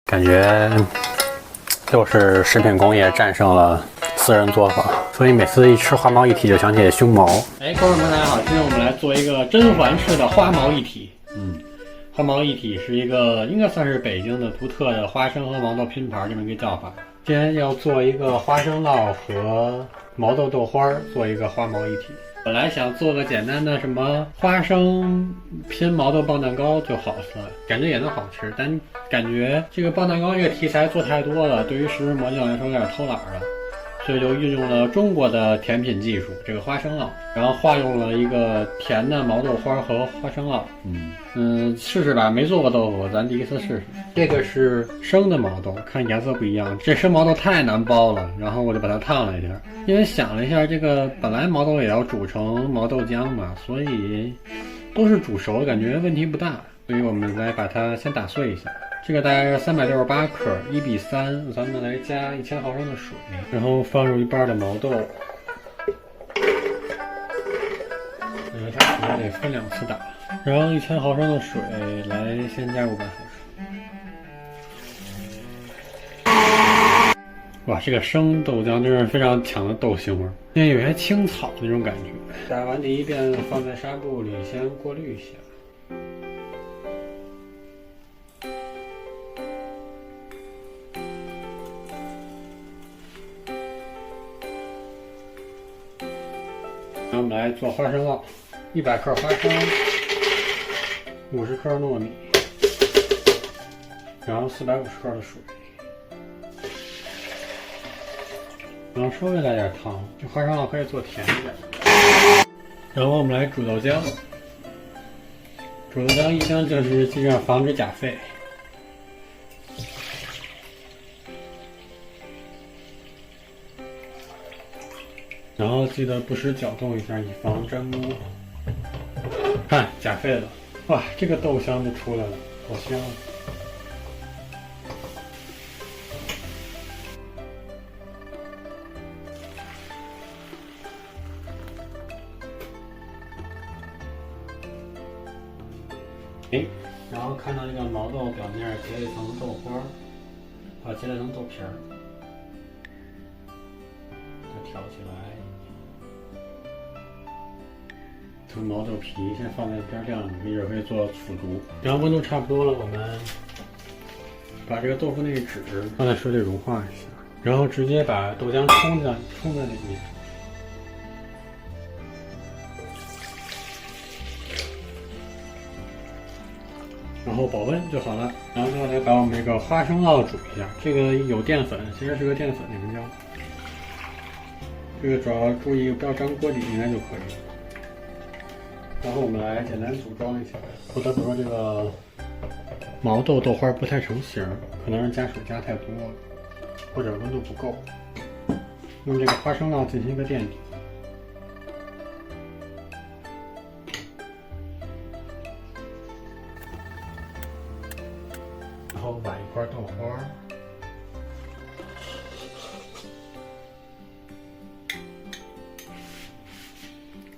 感觉又是食品工业战胜了私人作坊，所以每次一吃花毛一体就想起胸毛。哎，观众们大家好，今天我们来做一个甄嬛式的花毛一体。花毛一体是一个应该算是北京的独特的花生和毛豆拼盘这么一个叫法。今天要做一个花生酪和毛豆豆花，做一个花毛一体。本来想做个简单的什么花生拼毛豆棒蛋糕就好了，感觉也能好吃，但感觉这个棒蛋糕这个题材做太多了，对于食人魔镜来说有点偷懒了，所以就运用了中国的甜品技术，这个花生酪，然后化用了一个甜的毛豆花和花生酪。试试吧，没做过豆腐，咱第一次试试。这个是生的毛豆，看颜色不一样，这生毛豆太难剥了，然后我就把它烫了一下，因为想了一下，这个本来毛豆也要煮成毛豆浆嘛，所以都是煮熟，感觉问题不大，所以我们来把它先打碎一下。这个大概是368克，1:3，咱们来加1000毫升的水，然后放入一半的毛豆。它可能得分2次打，然后1000毫升的水来先加500毫升。哇，这个生豆浆真是非常强的豆腥味，因为有些青草那种感觉。打完第一遍放在纱布里先过滤一下。然后我们来做花生酪，100克花生，50克糯米，然后450克的水，然后稍微来点糖，这花生酪可以做甜一点。然后我们来煮豆浆，煮豆浆一般就是尽量防止钾废。然后记得不时搅动一下，以防粘锅。看，钾废了，哇，这个豆香就出来了，好香！然后看到这个毛豆表面结了一层豆花，结了一层豆皮儿，再挑起来。从毛豆皮先放在一边晾着，一会儿可以做腐竹。然后温度差不多了，我们把这个豆腐内酯放在水里融化一下，然后直接把豆浆冲在里面。然后保温就好了。然后再来把我们这个花生酪煮一下，这个有淀粉，其实是个淀粉凝胶。这个主要注意不要粘锅底，应该就可以了。然后我们来简单组装一下。不得不说，这个毛豆豆花不太成形，可能是加水加太多了，或者温度不够。用这个花生酪进行一个垫底。然后崴一块豆花。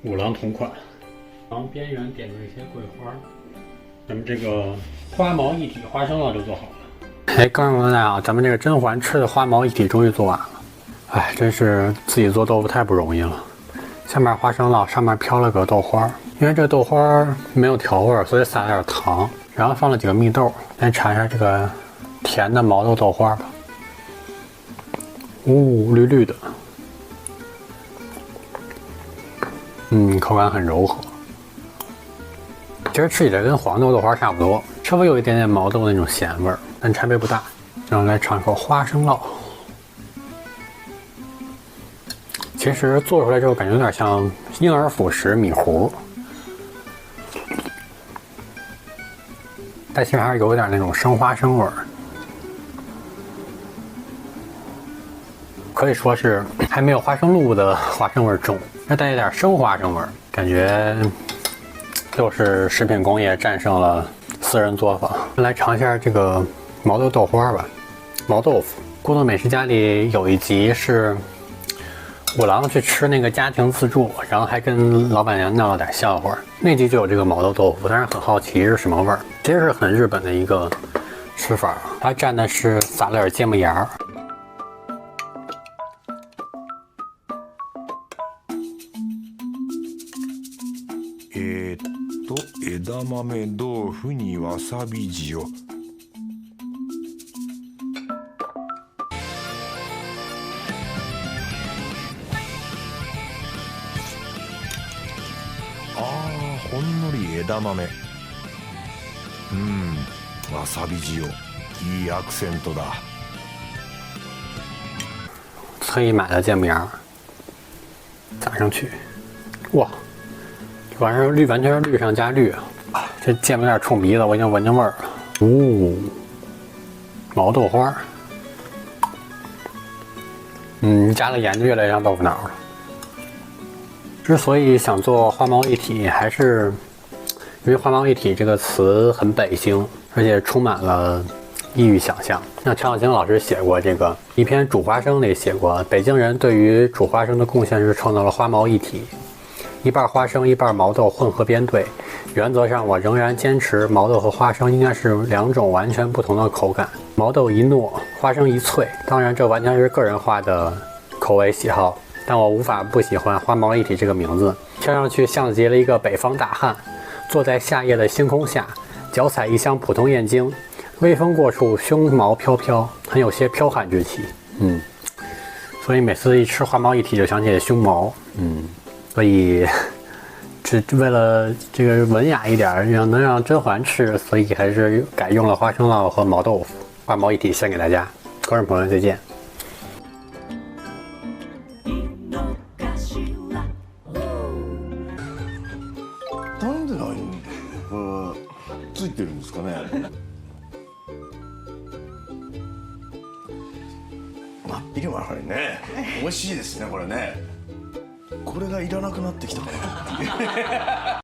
五郎同款。然后边缘点缀一些桂花，咱们这个花毛一体花生酪就做好了。哎，各位朋友好，咱们这个甄嬛吃的花毛一体终于做完了。哎，真是自己做豆腐太不容易了。下面花生酪，上面飘了个豆花，因为这个豆花没有调味，所以撒了点糖，然后放了几个蜜豆。先尝一下这个甜的毛豆豆花吧。绿绿的，口感很柔和。其实吃起来跟黄豆豆花差不多，稍微有一点点毛豆那种咸味儿，但差别不大。然后来尝一口花生酪，其实做出来之后感觉有点像婴儿辅食米糊，但其实还是有点那种生花生味儿，可以说是还没有花生露的花生味重，要带一点生花生味儿，感觉又是食品工业战胜了私人作坊。来尝一下这个毛豆豆花吧，毛豆腐。孤独美食家里有一集是五郎去吃那个家庭自助，然后还跟老板娘闹了点笑话。那集就有这个毛豆豆腐，但是很好奇是什么味儿。其实是很日本的一个吃法，它蘸的是撒了点芥末芽儿。枝豆豆腐にわさび塩。ほんのり枝豆。わさび塩いいアクセントだ。特意买了芥末芽，撒上去。哇，完全是绿上加绿啊！这芥末有点冲鼻子，我已经闻见味儿了。毛豆花，加了盐就越来越像豆腐脑了。之所以想做花毛一体，还是因为花毛一体这个词很北京，而且充满了异域想象。像陈小青老师写过这个一篇煮花生里写过，北京人对于煮花生的贡献是创造了花毛一体，一半花生一半毛豆混合编队。原则上我仍然坚持毛豆和花生应该是两种完全不同的口感，毛豆一糯，花生一脆。当然这完全是个人化的口味喜好，但我无法不喜欢花毛一体这个名字，听上去像极了一个北方大汉坐在夏夜的星空下，脚踩一箱普通燕京，微风过处，胸毛飘飘，很有些剽悍之气。所以每次一吃花毛一体就想起胸毛。所以只为了这个文雅一点，能让甄嬛吃，所以还是改用了花生酪和毛豆腐。花毛一体献给大家，观众朋友再见。なんでないんこれついてるんですかね。真っ昼間やはりね、美味しいですねこれね。これがいらなくなってきたかなっていう